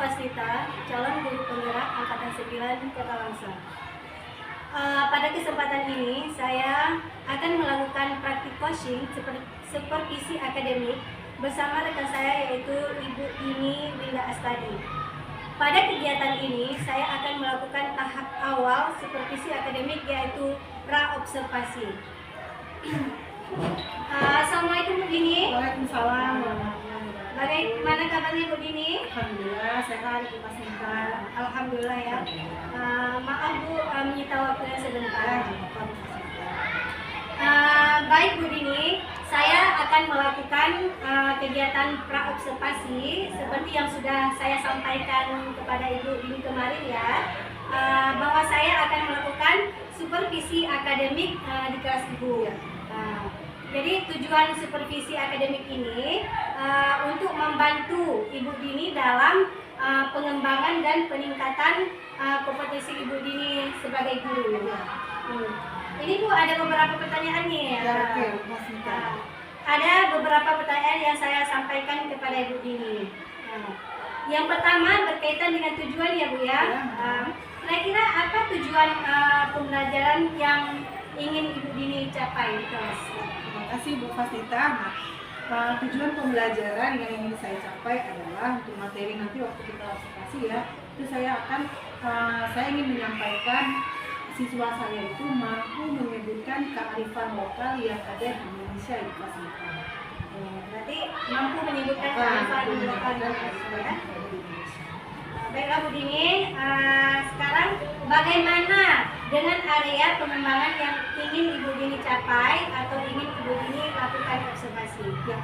Fasita, calon guru penggerak Angkatan 9 Kota Langsa. Pada kesempatan ini, saya akan melakukan praktik coaching supervisi akademik bersama rekan saya yaitu Ibu Ini Linda Astadi. Pada kegiatan ini, saya akan melakukan tahap awal supervisi akademik yaitu pra-observasi. Assalamualaikum Bu Dini. Waalaikumsalam. Bagaimana kabarnya Bu Dini? Alhamdulillah sehat, kita sehat. Alhamdulillah ya. Maaf Bu, menyita waktunya sebentar. Baik Bu Dini, saya akan melakukan kegiatan pra-observasi seperti yang sudah saya sampaikan kepada Ibu Dini kemarin ya, bahwa saya akan melakukan supervisi akademik di kelas Ibu. Jadi tujuan supervisi akademik ini untuk membantu Ibu Dini dalam pengembangan dan peningkatan kompetensi Ibu Dini sebagai guru. Ini Bu ada beberapa pertanyaan nih. Ada beberapa pertanyaan yang saya sampaikan kepada Ibu Dini. Yang pertama berkaitan dengan tujuan ya Bu ya. Kira-kira apa tujuan pembelajaran yang ingin Ibu Dini capai di kelas? Terima kasih Bu Fasita. Tujuan pembelajaran yang ingin saya capai adalah untuk materi nanti waktu kita observasi ya, itu saya ingin menyampaikan siswa saya itu mampu menyebutkan kearifan lokal yang ada di Indonesia di kelas kita. Berarti mampu menyebutkan kearifan lokal ya. Baiklah Bu Dini, sekarang bagaimana dengan area pengembangan yang ingin Ibu Dini capai atau ingin Ibu Dini lakukan observasi? Ya,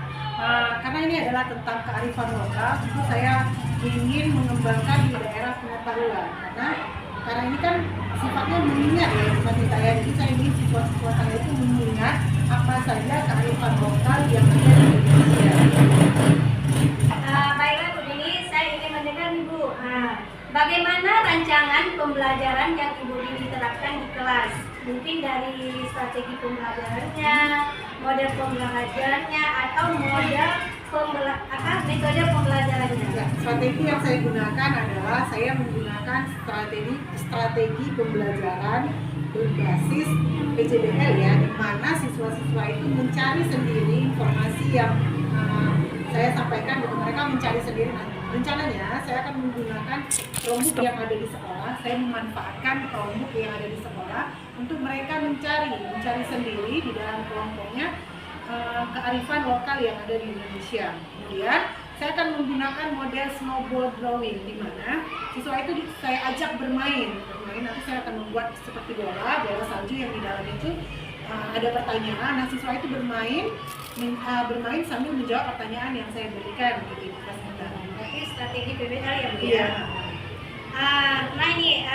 karena ini adalah tentang kearifan lokal, tentu saya ingin mengembangkan di daerah pengetahuan. Karena ini kan sifatnya mengingat ya seperti saya, jadi saya ingin siswa-siswa saya itu mengingat apa saja kearifan lokal yang ada di Indonesia. Baiklah Bu Dini, saya ingin mendengar Ibu. Bagaimana rancangan pembelajaran yang Ibu Dini terapkan di kelas? Mungkin dari strategi pembelajarannya, model pembelajarannya, atau metode pembelajarannya? Ya, strategi yang saya gunakan adalah saya menggunakan strategi pembelajaran berbasis PJDL ya, di mana siswa-siswa itu mencari sendiri informasi yang saya sampaikan, untuk mereka mencari sendiri. Rencananya saya akan menggunakan Chromebook yang ada di sekolah. Saya memanfaatkan Chromebook yang ada di sekolah untuk mereka mencari sendiri di dalam kelompoknya kearifan lokal yang ada di Indonesia. Kemudian saya akan menggunakan model snowball drawing, di mana siswa itu saya ajak bermain. Nanti saya akan membuat seperti bola salju yang di dalam itu ada pertanyaan. Nah, siswa itu bermain sambil menjawab pertanyaan yang saya berikan gitu. Berarti strategi PBL ya Bu ya? Iya. Nah ini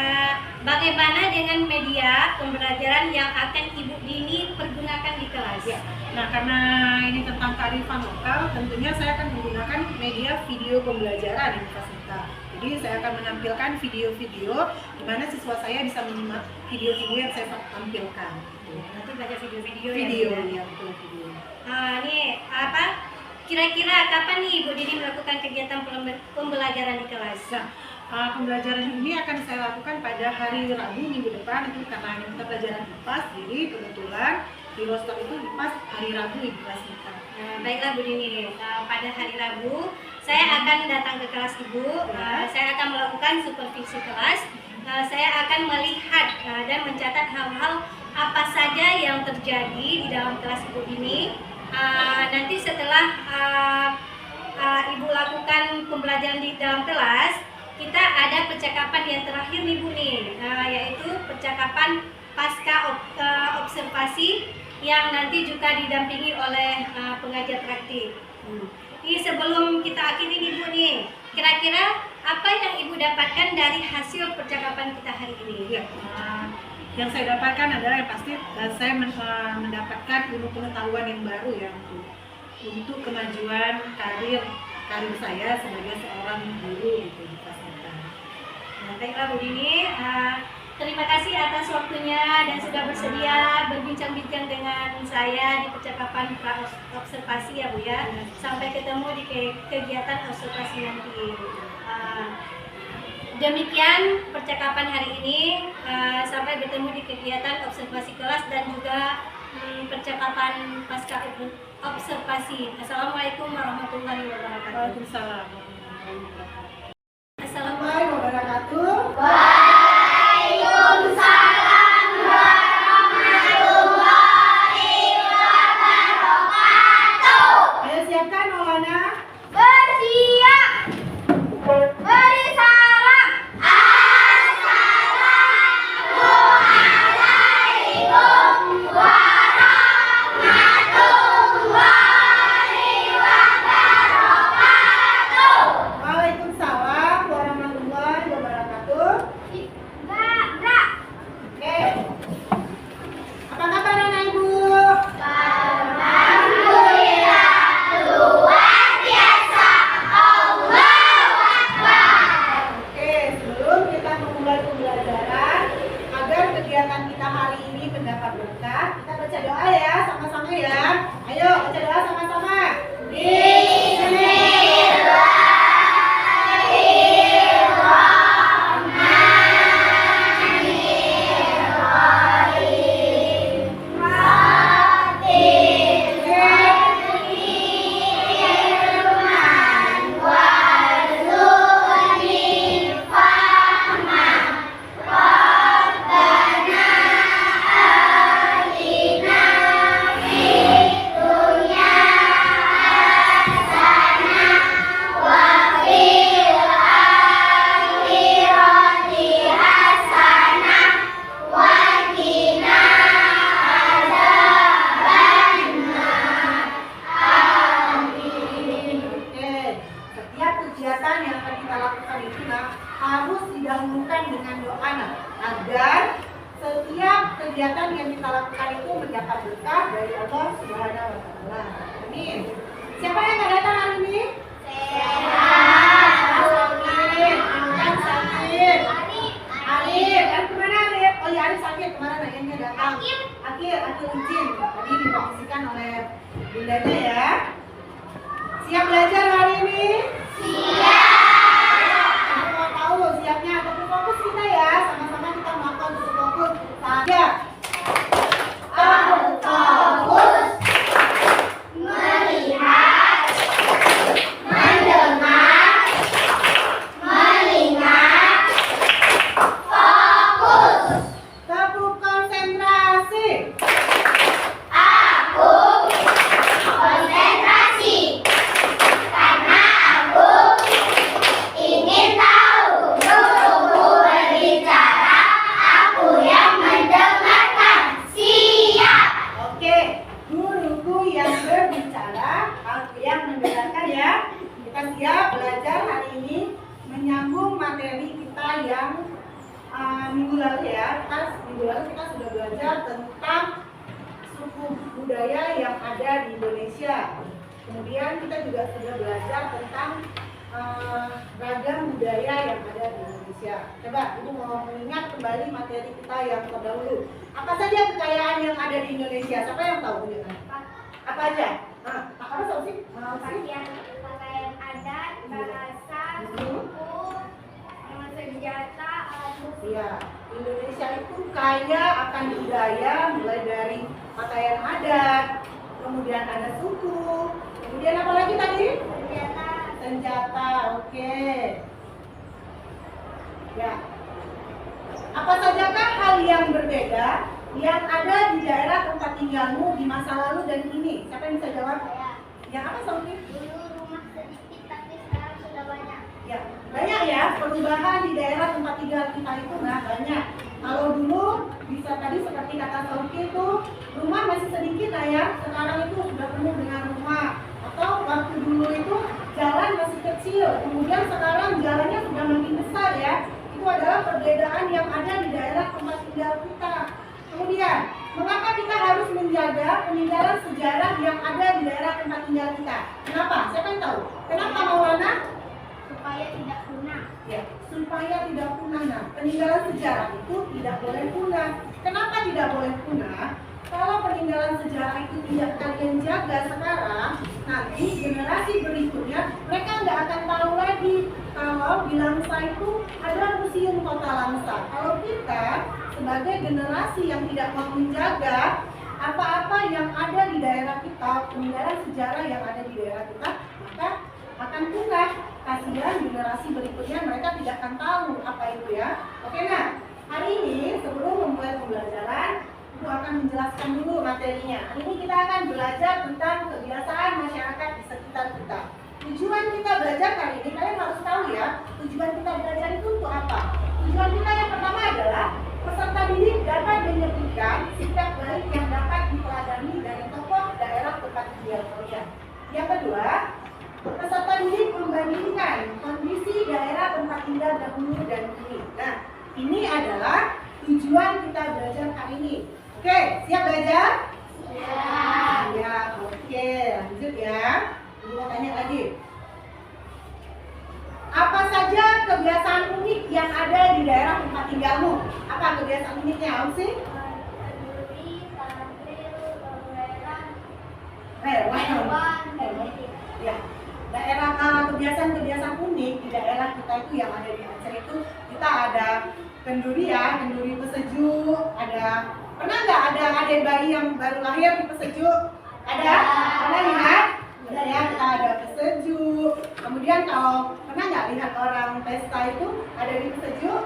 bagaimana dengan media pembelajaran yang akan Ibu Dini pergunakan di kelas? Ya. Nah, karena ini tentang kearifan lokal, tentunya saya akan menggunakan media video pembelajaran di kelas kita. Jadi saya akan menampilkan video-video di mana siswa saya bisa menyimak video-video yang saya tampilkan. Nanti baca video-video ya. Ini apa? Kira-kira kapan nih Ibu Dini melakukan kegiatan pembelajaran di kelas? Nah, pembelajaran ini akan saya lakukan pada hari Rabu minggu depan, itu karena kita pelajaran IPAS, jadi kebetulan di roster itu IPAS hari Rabu di kelas kita. Baiklah Bu Dini, pada hari Rabu saya akan datang ke kelas Ibu, saya akan melakukan supervisi kelas, saya akan melihat dan mencatat hal-hal apa saja yang terjadi di dalam kelas Ibu Dini. Nanti setelah Ibu lakukan pembelajaran di dalam kelas, kita ada percakapan yang terakhir nih Bu nih, yaitu percakapan pasca observasi yang nanti juga didampingi oleh pengajar praktik. Ini sebelum kita akhiri nih Bu nih, kira-kira apa yang Ibu dapatkan dari hasil percakapan kita hari ini? Ya. Yang saya dapatkan adalah yang pasti saya mendapatkan ilmu pengetahuan yang baru ya untuk kemajuan karir saya sebagai seorang guru gitu di kelas kita. Baiklah Bu Dini, Terima kasih atas waktunya dan sudah bersedia berbincang-bincang dengan saya di percakapan observasi ya Bu ya. Sampai ketemu di kegiatan observasi nanti. Demikian percakapan hari ini. Sampai bertemu di kegiatan observasi kelas dan juga percakapan pasca observasi. Assalamualaikum warahmatullahi wabarakatuh. Waalaikumsalam. Assalamualaikum wabarakatuh. Waalaikumsalam warahmatullahi wabarakatuh. Ayo siapkan Maulana. Bersiap. Beri salam. Assalamualaikum warahmatullahi wabarakatuh. Waalaikumsalam warahmatullahi wabarakatuh. Bara. Oke. Apa kabar anak ibu? Alhamdulillah luar biasa. Allahu Akbar. Oke, sebelum kita memulai pembelajaran, agar kegiatan kita hari ini mendapat berkah, kita baca doa ya, sama-sama ya. Ayo baca doa sama-sama. Oke, setiap kegiatan yang akan kita lakukan itu harus didahulukan dengan doa agar setiap kegiatan yang kita lakukan itu mendapat berkah dari Allah Subhanahu wa taala. Amin. Siapa yang nggak datang hari ini? Sakit. Kan sakit. Arif, Arif kemana Arif? Oh ya Arif sakit, kemarin ayahnya datang. Akhir izin. Tadi dikomisikan oleh bundanya ya. Siap belajar hari ini? Siap. Aku mau tahu siapnya. Tetap fokus kita ya. Sama-sama kita melakukan tetap fokus. Siap. Fokus. Melihat. Mendengar. Mengingat. Fokus. Tepuk konsentrasi. Aku konsentrasi karena aku ingin tahu. Guruku berbicara, aku yang mendengarkan. Siap. Oke, guruku yang berbicara, aku yang mendengarkan ya. Kita siap belajar hari ini menyambung materi kita yang minggu lalu ya. Minggu lalu kita sudah belajar tentang suku budaya yang ada di Indonesia. Kemudian kita juga sudah belajar tentang ragam budaya yang ada di Indonesia. Coba Ibu mau mengingat kembali materi kita yang terdahulu. Apa saja kekayaan yang ada di Indonesia? Siapa yang tahu punya? Apa aja? Apa tahu sih? Pakaian adat, bahasa, suku, senjata, alat musik. Iya, Indonesia itu kaya akan budaya, mulai dari pakaian adat, kemudian ada suku, kemudian apa lagi tadi? Senjata, oke. Ya. Apa sajakah hal yang berbeda yang ada di daerah tempat tinggalmu di masa lalu dan ini? Siapa yang bisa jawab? Yang apa Sofi? Dulu rumah sedikit tapi sekarang sudah banyak. Ya, banyak ya perubahan di daerah tempat tinggal kita itu banyak. Kalau dulu bisa tadi seperti kata Sofi itu rumah masih sedikit lah ya. Sekarang itu sudah penuh dengan rumah. Atau waktu dulu itu jalan masih kecil, kemudian sekarang jalannya sudah makin besar ya. Itu adalah perbedaan yang ada di daerah tempat tinggal kita. Kemudian, mengapa kita harus menjaga peninggalan sejarah yang ada di daerah tempat tinggal kita? Kenapa? Siapa yang tahu? Kenapa Maulana? Supaya tidak punah. Ya, supaya tidak punah. Nah, peninggalan sejarah itu tidak boleh punah. Kenapa tidak boleh punah? Kalau peninggalan sejarah itu tidak kalian jaga sekarang, nanti generasi berikutnya mereka nggak akan tahu lagi kalau di Langsa itu ada museum kota Langsa. Kalau kita sebagai generasi yang tidak mau menjaga apa-apa yang ada di daerah kita, peninggalan sejarah yang ada di daerah kita, maka akan punah. Kasihan generasi berikutnya mereka tidak akan tahu apa itu ya. Oke, nah hari ini sebelum memulai pembelajaran, Ibu akan menjelaskan dulu materinya. Hari ini kita akan belajar tentang kebiasaan masyarakat di sekitar kita. Tujuan kita belajar kali ini, kalian harus tahu ya, tujuan kita belajar itu untuk apa? Tujuan kita yang pertama adalah peserta didik dapat menyebutkan sikap baik yang dapat diteladani dari tokoh daerah tempat tinggal kalian. Yang kedua, peserta didik membandingkan kondisi daerah tempat tinggal dahulu dan kini. Nah, ini adalah tujuan kita belajar hari ini. Oke, siap belajar? Siap. Ya, oke, lanjut ya. Ibu mau tanya lagi. Apa saja kebiasaan unik yang ada di daerah tempat tinggalmu? Apa kebiasaan uniknya, Ausi? Ya, daerah kebiasaan-kebiasaan unik di daerah kita itu yang ada di Aceh itu kita ada kenduri ya, kenduri pesejuk, ada pernah nggak ada adik bayi yang baru lahir di pesejuk? Ada? Pernah lihat? Ada ya, kita ada pesejuk. Kemudian kalau pernah nggak lihat orang pesta itu ada di pesejuk?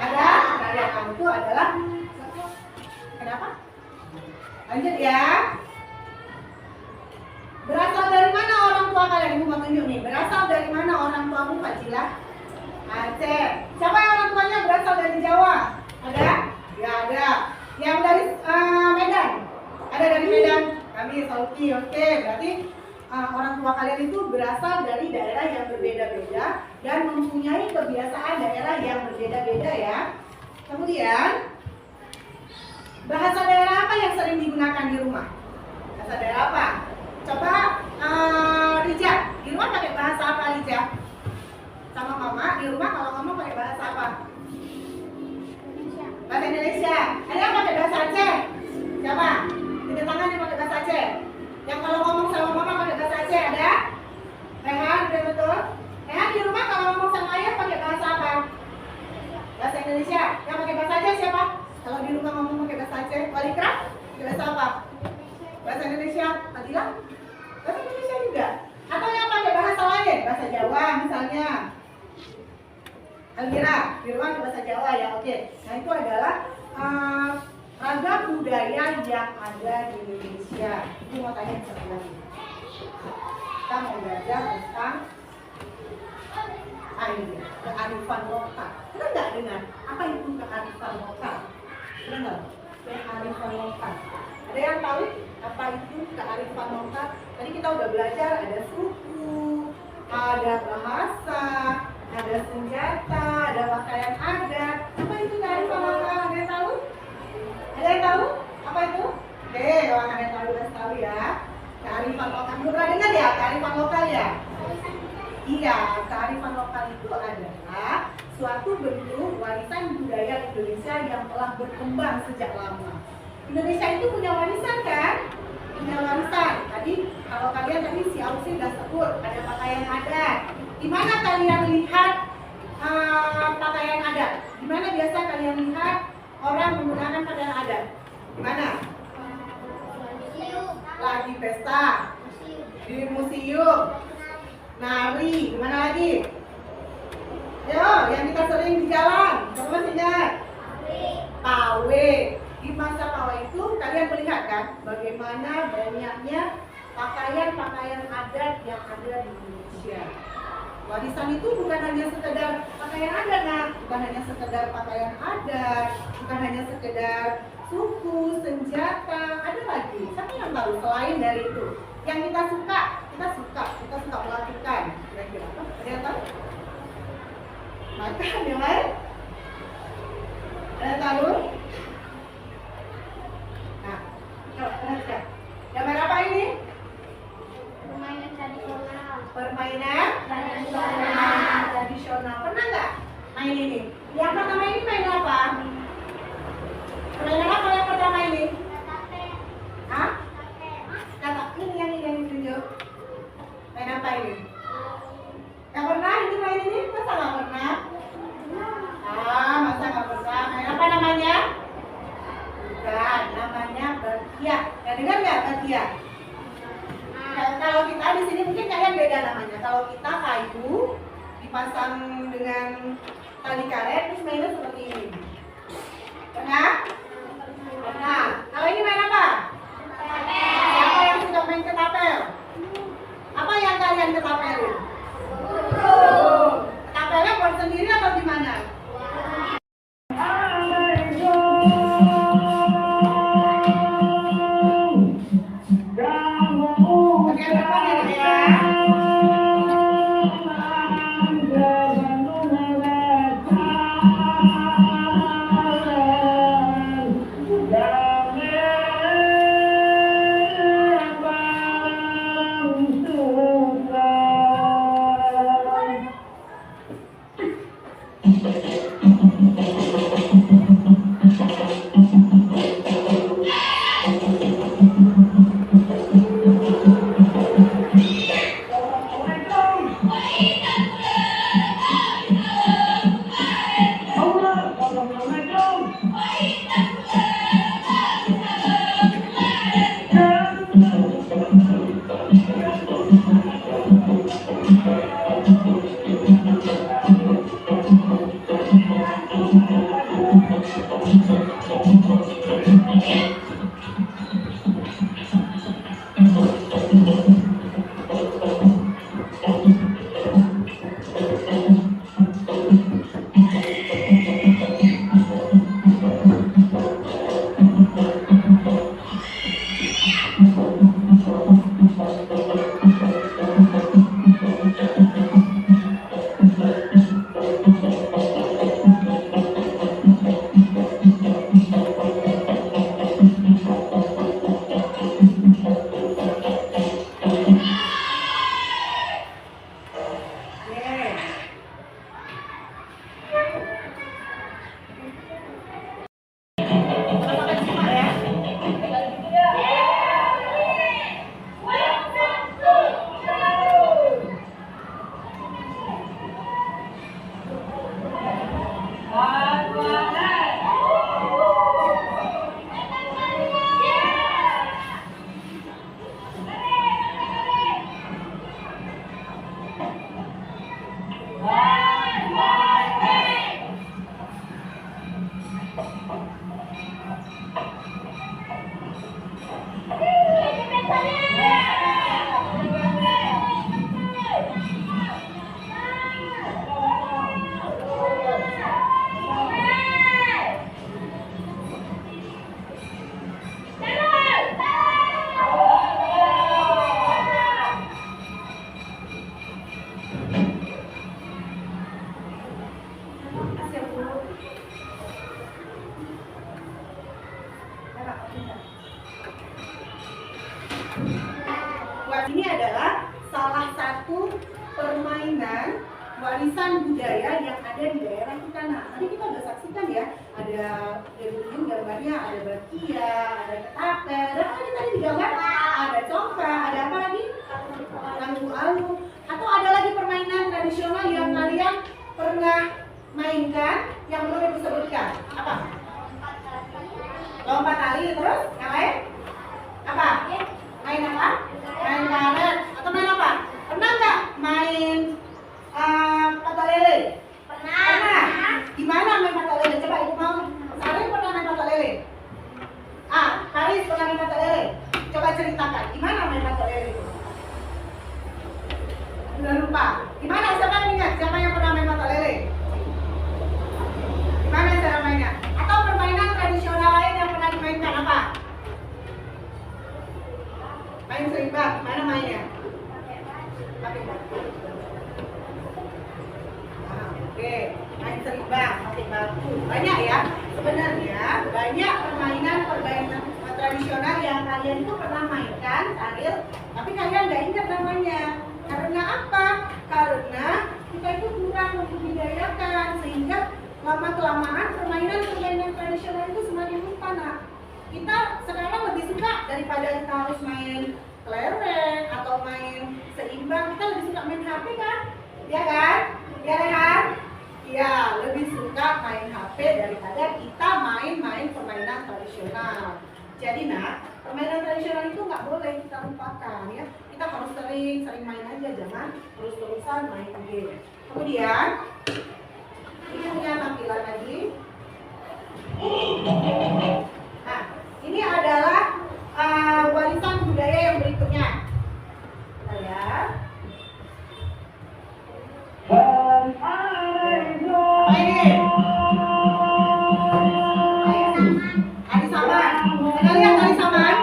Ada? Nah, yang itu adalah kenapa? Lanjut ya. Berasal dari mana orang tua kalian? Ibu mau tunjuk nih. Berasal dari mana orang tuamu, Pak Cila? Aceh. Siapa yang orang tuanya berasal dari Jawa? Ada? Ya ada. Yang dari Medan? Ada dari Medan? Kami Sauki. Oke, berarti orang tua kalian itu berasal dari daerah yang berbeda-beda dan mempunyai kebiasaan daerah yang berbeda-beda ya. Kemudian bahasa daerah apa yang sering digunakan di rumah? Bahasa daerah apa? Coba Rija, di rumah pakai bahasa apa Rija? Sama mama, di rumah kalau mama pakai bahasa apa? Bahasa Indonesia. Ada yang pakai bahasa Aceh? Siapa? Tunjuk tangan yang pakai bahasa Aceh. Yang kalau ngomong sama mama pakai bahasa Aceh ada? Rehan, betul? Rehan di rumah kalau ngomong sama ayah pakai bahasa apa? Bahasa Indonesia. Yang pakai bahasa Aceh siapa? Kalau di rumah ngomong pakai bahasa Aceh, Walikra? Pakai bahasa apa? Bahasa Indonesia. Fadila? Bahasa Indonesia juga. Atau yang pakai bahasa lain, bahasa Jawa misalnya. Elvira, di rumah bahasa Jawa ya, oke. Nah itu adalah ragam budaya yang ada di Indonesia. Itu mau tanya satu lagi. Kita mau belajar tentang kearifan lokal. Kita nggak dengar apa itu kearifan lokal? Kita nggak? Kearifan lokal. Ada yang tahu apa itu kearifan lokal? Tadi kita udah belajar ada suku, ada bahasa, ada senjata, ada pakaian adat. Apa itu kearifan lokal? Ada yang tahu? Ada yang tahu? Apa itu? Oke, kalau ada yang tahu harus tahu ya. Kearifan lokal. Belum pernah dengar ya kearifan lokal ya? Iya, kearifan lokal itu adalah suatu bentuk warisan budaya Indonesia yang telah berkembang sejak lama. Indonesia itu punya warisan kan? Punya warisan. Tadi kalau kalian tadi si Ausi sudah sebut ada pakaian adat. Di mana kalian lihat pakaian adat? Di mana biasa kalian lihat orang menggunakan pakaian adat? Di mana? Lagi pesta. Di museum. Nari. Di mana lagi? Yo, yang kita sering di jalan. Coba ingat. Pawe. Di masa Pawe itu kalian melihat kan bagaimana banyaknya pakaian-pakaian adat yang ada di Indonesia. Warisan itu bukan hanya sekedar pakaian adat, nah, bukan hanya sekedar pakaian adat, bukan hanya sekedar suku, senjata, ada lagi. Siapa yang tahu selain dari itu? Yang kita suka melakukan. Kira-kira apa? Ada yang tahu? Makan yang lain? Ada yang tahu? Nah, perhatikan. Gambar apa ini? Permainan tradisional. Permainan tradisional. Pernah nggak main Nah, dengar nggak Katia? Kalau kita di sini mungkin kalian beda namanya. Kalau kita kayu dipasang dengan tali karet terus mainnya seperti ini. Pernah? Pernah. Kalau ini main apa? Siapa yang suka main ketapel? Apa yang kalian ketapelin? Ketapelnya buat sendiri atau gimana? Bagian depan ya, Ini adalah salah satu permainan warisan budaya yang ada di daerah kita. Nah, tadi kita udah saksikan ya, ada dari ujung gambarnya, ada bakia, ada ketapel, dan tadi digambar ada congkak, ada apa lagi? Alu-alu. Atau ada lagi permainan tradisional yang kalian pernah mainkan yang belum ibu sebutkan? Apa? Lompat tali, terus yang lain? Apa? Main apa? Main karet atau main apa? Pernah nggak main mata lele? Pernah. Gimana main mata lele? Coba ibu mau. Sarin pernah main mata lele? Paris pernah main mata lele? Coba ceritakan. Gimana main mata lele? Udah lupa. Gimana? Siapa yang ingat? Siapa yang pernah main mata lele? Gimana cara mainnya? Atau permainan tradisional lain yang pernah dimainkan apa? Main serimbang, mana mainnya? Pakai batu. Oke, main serimbang, pakai batu. Banyak ya, sebenarnya banyak permainan tradisional yang kalian itu pernah mainkan, Ariel, tapi kalian nggak ingat namanya. Karena apa? Karena kita itu kurang membudidayakan, sehingga lama-kelamaan permainan tradisional itu semakin lupa. Nah, kita sekarang lebih suka daripada kita harus main kelereng atau main seimbang, kita lebih suka main HP kan? Ya kan? Ya Rehan? Ya, lebih suka main HP daripada kita main-main permainan tradisional. Jadi nak, Permainan tradisional itu nggak boleh kita lupakan ya. Kita harus sering main aja, jangan terus-terusan main game. Kemudian ini punya tampilan lagi. Nah, ini adalah warisan budaya yang berikutnya. Kita lihat. Apa ini? Tari saman. Kita lihat tari saman.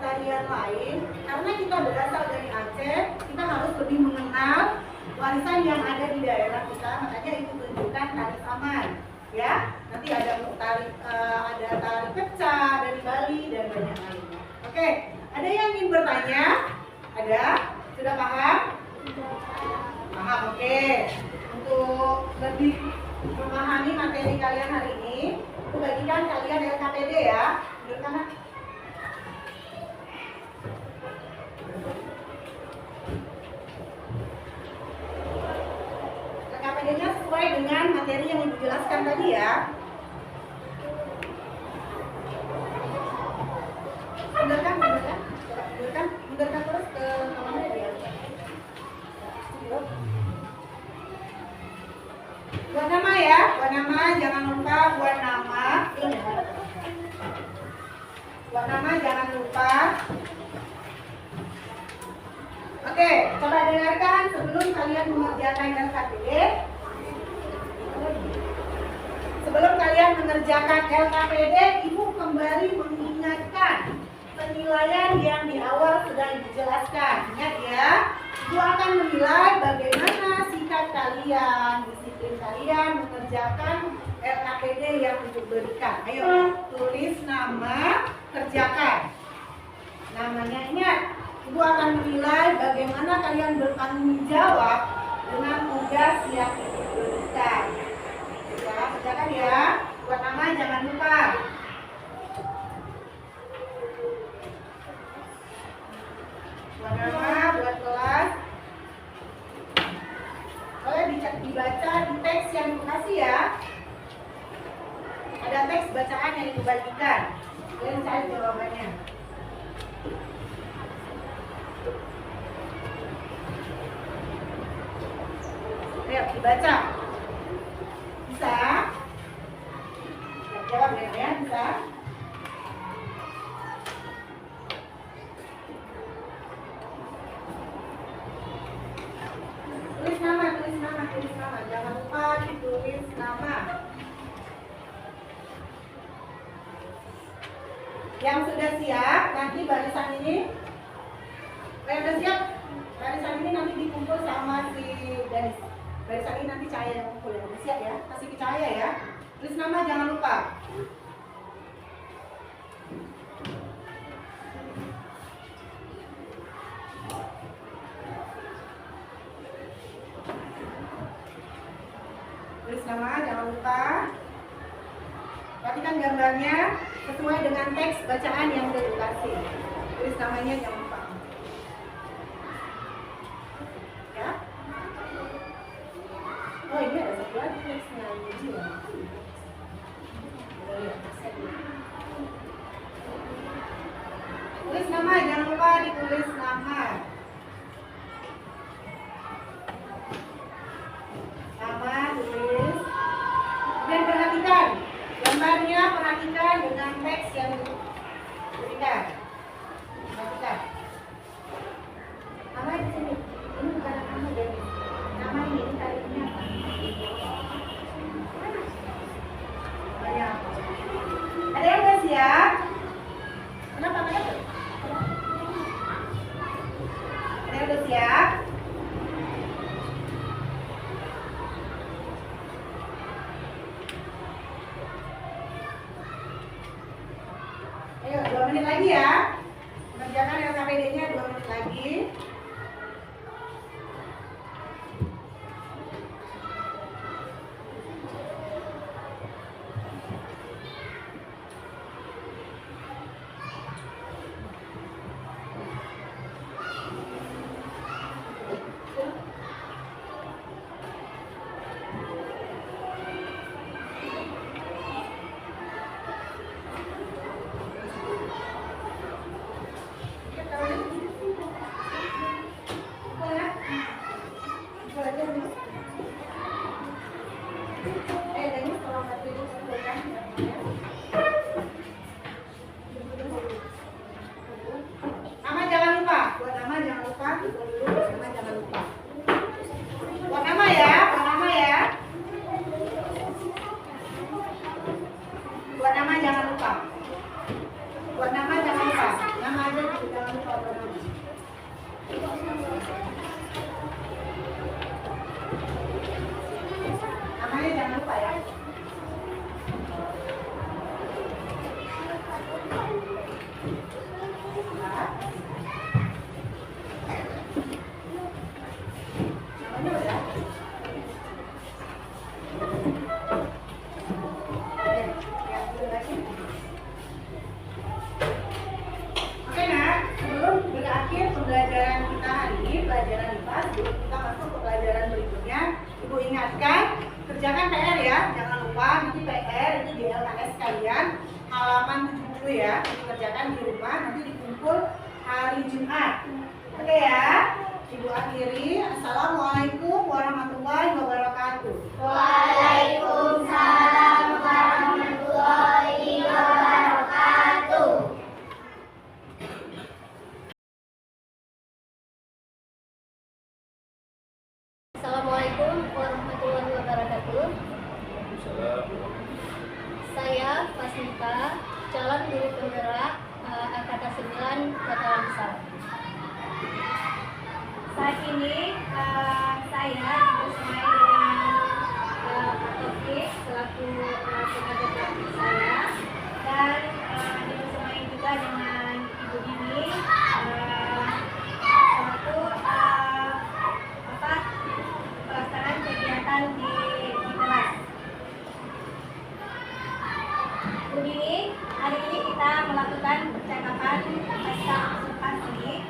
tarian lain, karena kita berasal dari Aceh, kita harus lebih mengenal warisan yang ada di daerah kita, makanya itu tunjukkan tari saman, ya. Nanti ada tari pecah dari Bali dan banyak lainnya. Oke, ada yang ingin bertanya? Ada? Sudah paham? Paham, oke. Untuk lebih memahami materi kalian hari ini, aku bagikan kalian LKPD ya. Duduk kanan. LKPD-nya sesuai dengan materi yang Ibu jelaskan tadi ya. Mundurkan terus ke mana ya? Buat nama ya, buat nama jangan lupa buat nama. Buat nama jangan lupa. Oke, coba dengarkan sebelum kalian mengerjakan LKPD. Sebelum kalian mengerjakan LKPD, Ibu kembali mengingatkan penilaian yang di awal sudah dijelaskan. Ingat ya, Ibu akan menilai bagaimana sikap kalian, disiplin kalian mengerjakan LKPD yang Ibu berikan. Ayo, tulis nama, kerjakan. Namanya ingat, Ibu akan menilai bagaimana kalian bertanggung jawab dengan tugas yang Ibu berikan. Ya, kerjakan ya. Buat nama jangan lupa. Buat nama, buat kelas. Boleh dibaca di teks yang Ibu kasih ya. Ada teks bacaan yang Ibu bagikan. Kalian cari jawabannya. Ayo dibaca. Bisa? Jawab ya, bisa? Tulis nama. Jangan lupa ditulis nama. Yang sudah siap, nanti barisan ini. Yang sudah siap, barisan ini nanti dikumpul sama si Dennis. Barisan ini nanti Cahaya yang kumpul ya. Siap ya, kasih ke Cahaya ya. Tulis nama jangan lupa. Tulis nama, jangan lupa. Perhatikan gambarnya sesuai dengan teks bacaan yang sudah dikasih. Tulis namanya, jangan lupa. Ya. Oh, ini ada satu lagi teksnya. Tulis nama, jangan lupa ditulis nama. Nama tulis. Dan perhatikan gambarnya, perhatikan dengan teks yang diberikan. Perhatikan. Nama di sini. Ini bukan nama dari nama ini tarifnya apa? Banyak. Ada yang nggak siap? Kenapa? Kenapa? Ada yang udah siap? Ayo, 2 menit lagi ya. Kerjakan LKPD-nya 2 menit lagi. Nama jangan lupa, buat nama jangan lupa, nama jangan lupa. Buat nama ya, buat nama ya. Buat nama jangan lupa. Buat nama jangan lupa. Nama aja jangan lupa buat nama. Namanya jangan lupa ya. Namanya udah. Oke nak, sebelum berakhir pembelajaran kita hari ini, pelajaran IPA, sebelum kita masuk ke pelajaran berikutnya, Ibu ingatkan, kerjakan PR ya, jangan lupa nanti PR itu di LKS kalian halaman 70 ya, dikerjakan di rumah, nanti dikumpul hari Jumat. Oke ya, Ibu akhiri. Assalamualaikum warahmatullahi wabarakatuh. Waalaikumsalam warahmatullahi wabarakatuh. Assalamualaikum warahmatullahi wabarakatuh. Saya Fasnita, calon guru penggerak Angkatan 9 Kota Langsar. Saat ini saya bersama dengan Pak Taufik selaku tenaga praktik saya dan dibersamai juga dengan Ibu Dini selaku pelaksanaan kegiatan di kelas. Bu Dini, hari ini kita melakukan percakapan pasca observasi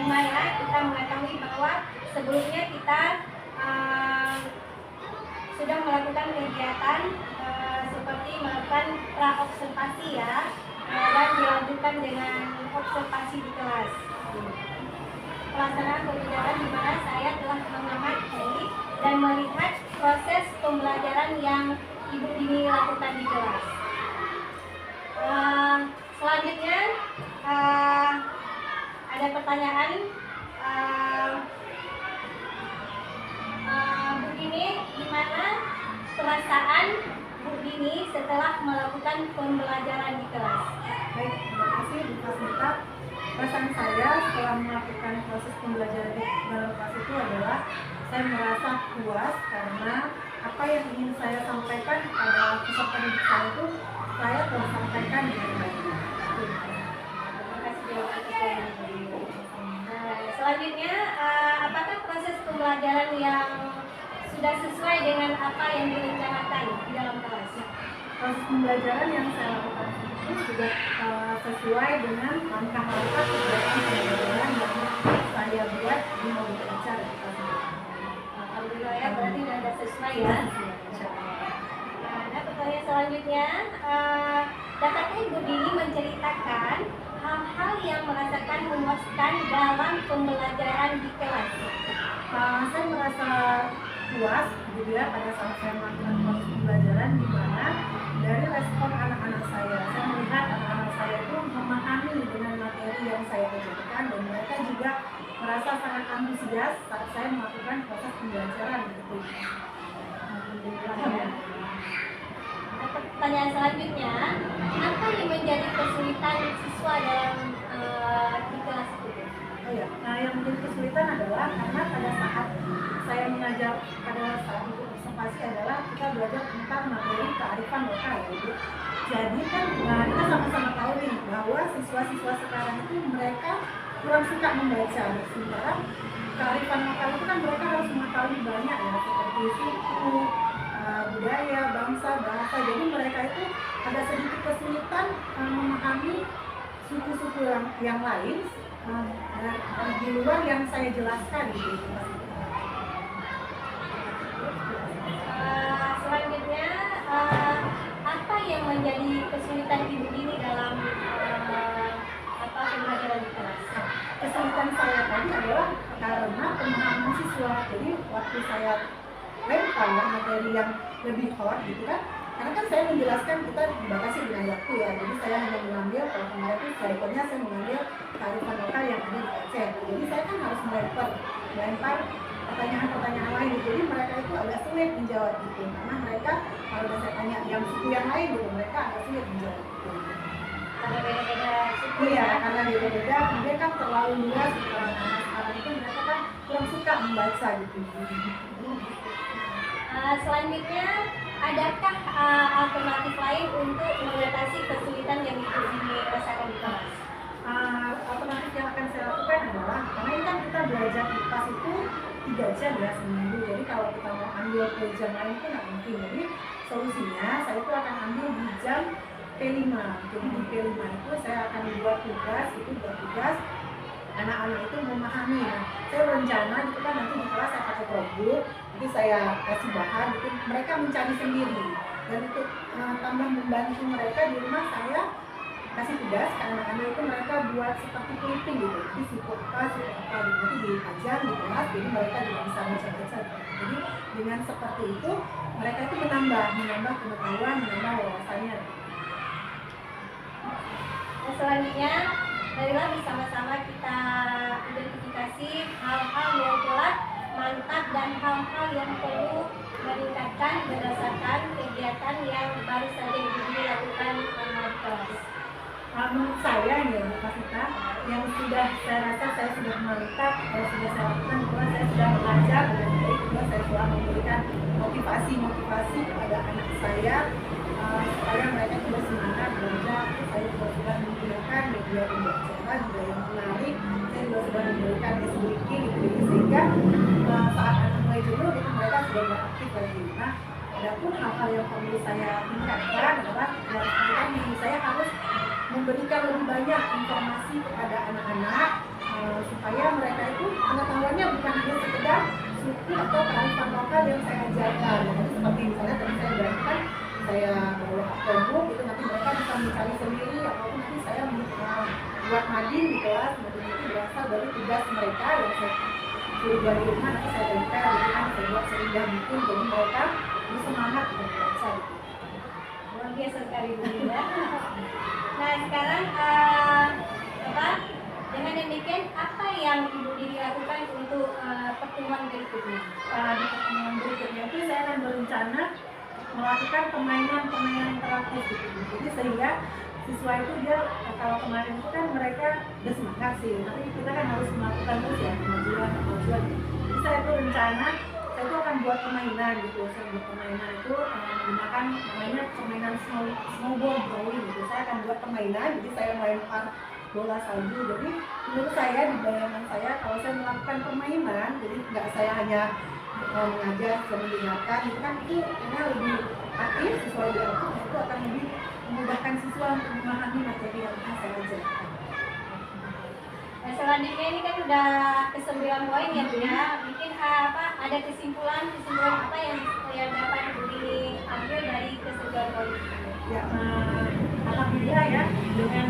di mana kita mengetahui bahwa sebelumnya kita sudah melakukan kegiatan seperti melakukan pra-observasi ya, dan dilanjutkan dengan observasi di kelas. Pelaksanaan pembelajaran di mana saya telah mengamati dan melihat proses pembelajaran yang Ibu Dini lakukan di kelas. Selanjutnya ada pertanyaan, Bu Dini, gimana perasaan Bu Dini setelah melakukan pembelajaran di kelas? Baik, terima kasih Bu Fasnita. Perasaan saya setelah melakukan proses pembelajaran di dalam kelas itu adalah saya merasa puas karena apa yang ingin saya sampaikan pada peserta didik saya itu saya telah sampaikan dengan baik. selanjutnya, apakah proses pembelajaran yang sudah sesuai dengan apa yang direncanakan di dalam kelas? Proses pembelajaran yang saya lakukan itu sudah sesuai dengan langkah-langkah kegiatan pembelajaran yang saya buat di modul acara di kelas ini. Alhamdulillah ya, berarti sudah sesuai ya. Nah, pertanyaan selanjutnya, dapatkah Ibu Dini menceritakan hal-hal yang merasakan memuaskan dalam pembelajaran di kelas? Saya merasa puas gitu ya pada saat saya melakukan proses pembelajaran, di mana dari respon anak-anak saya melihat anak-anak saya itu memahami dengan materi yang saya ajarkan, dan mereka juga merasa sangat antusias saat saya melakukan proses pembelajaran gitu. Alhamdulillah ya. Pertanyaan selanjutnya, apa yang menjadi kesulitan siswa dalam di kelas itu? Oh ya, nah yang menjadi kesulitan adalah karena pada saat saya mengajar pada saat itu observasi adalah kita belajar tentang materi kearifan lokal ya Bu. Jadi kan kita sama-sama tahu nih bahwa siswa-siswa sekarang itu mereka kurang suka membaca, sementara kearifan lokal itu kan mereka harus mengetahui banyak ya, seperti suku, budaya, bangsa, bahasa. Jadi mereka itu ada sedikit kesulitan memahami suku-suku yang lain di luar yang saya jelaskan gitu. Selanjutnya, apa yang menjadi kesulitan Ibu Dini dalam pembelajaran di kelas? Kesulitan saya tadi adalah karena pemahaman siswa. Jadi waktu saya lempar materi yang lebih hot gitu kan, karena kan saya menjelaskan kita dibatasi dengan waktu ya, jadi saya hanya mengambil, kalau kemarin itu slidernya saya mengambil kearifan lokal yang ada di Aceh. Jadi saya kan harus melempar pertanyaan-pertanyaan lain gitu. Jadi mereka itu agak sulit menjawab gitu, karena mereka kalau saya tanya yang suku yang lain gitu, mereka agak sulit menjawab gitu. Karena beda-beda suku Iya, ya? karena beda-beda, kemudian kan terlalu luas sekarang itu mereka kan kurang suka membaca gitu. Selanjutnya, adakah alternatif lain untuk mengatasi kesulitan yang Ibu Dini rasakan di kelas? Alternatif yang akan saya lakukan adalah, karena ini kan kita belajar di kelas itu 3 jam ya seminggu, jadi kalau kita mau ambil ke jam lain itu nggak mungkin. Jadi solusinya saya itu akan ambil di jam P5. Jadi di P5 itu saya akan buat tugas anak-anak itu memahami. Nah, saya rencana gitu kan nanti di kelas saya pakai Chromebook, nanti saya kasih bahan gitu, mereka mencari sendiri. Dan untuk tambah membantu mereka di rumah, saya kasih tugas ke anak-anak itu mereka buat seperti clipping gitu, jadi suku apa gitu, nanti diajar di kelas, jadi mereka juga bisa baca-baca. Jadi dengan seperti itu mereka itu menambah pengetahuan, menambah wawasannya. Dan selanjutnya, marilah bersama-sama kita identifikasi hal-hal yang telah mantap dan hal-hal yang perlu meningkatkan berdasarkan kegiatan yang baru saja Ibu Dini lakukan di kelas. Menurut saya ya Bu Kasita, yang sudah saya rasa saya sudah mantap, sudah saya lakukan adalah saya sudah mengajar dengan baik, juga saya sudah memberikan motivasi kepada anak saya supaya mereka juga semangat belajar. Saya juga sudah menggunakan media pembelajaran juga yang menarik, saya juga sudah memberikan SBK gitu, sehingga saat anak mulai jenuh itu mereka sudah beraktif lagi. Nah, adapun hal-hal yang perlu saya tingkatkan adalah yang saya harus memberikan lebih banyak informasi kepada anak-anak supaya mereka itu pengetahuannya bukan hanya sekedar suku atau kearifan lokal yang saya ajarkan. Jadi seperti misalnya tadi saya berikan, saya bawa Chromebook itu nanti mereka bisa mencari sendiri, ataupun nanti saya buat mading di kelas, mading itu berasal dari tugas mereka yang saya suruh buat di rumah, nanti saya tempel gitu kan, saya buat seindah mungkin, jadi mereka lebih semangat untuk membaca gitu. Luar biasa sekali Bu Dini ya. Nah sekarang dengan demikian apa yang Ibu Dini lakukan untuk pertemuan berikutnya? Di pertemuan berikutnya itu saya akan berencana melakukan permainan interaktif gitu. Jadi sehingga siswa itu dia kalau kemarin itu kan mereka udah semangat sih, tapi kita kan harus melakukan terus ya kemajuan. Jadi saya itu rencana saya itu akan buat permainan gitu. Saya buat permainan itu menggunakan namanya permainan snowball drawing gitu. Saya akan buat permainan, jadi saya melempar bola salju. Jadi menurut saya, di bayangan saya, kalau saya melakukan permainan, jadi nggak saya hanya mengajar atau mendengarkan, itu kan itu karena lebih aktif, siswa lebih aktif, itu akan lebih memudahkan siswa untuk memahami materi yang akan saya ajarkan. Nah, selanjutnya ini kan udah ke-9 poin ya Bu ya. Mungkin ada kesimpulan apa yang dapat diambil dari ke-9 poin? Ya, alhamdulillah ya, dengan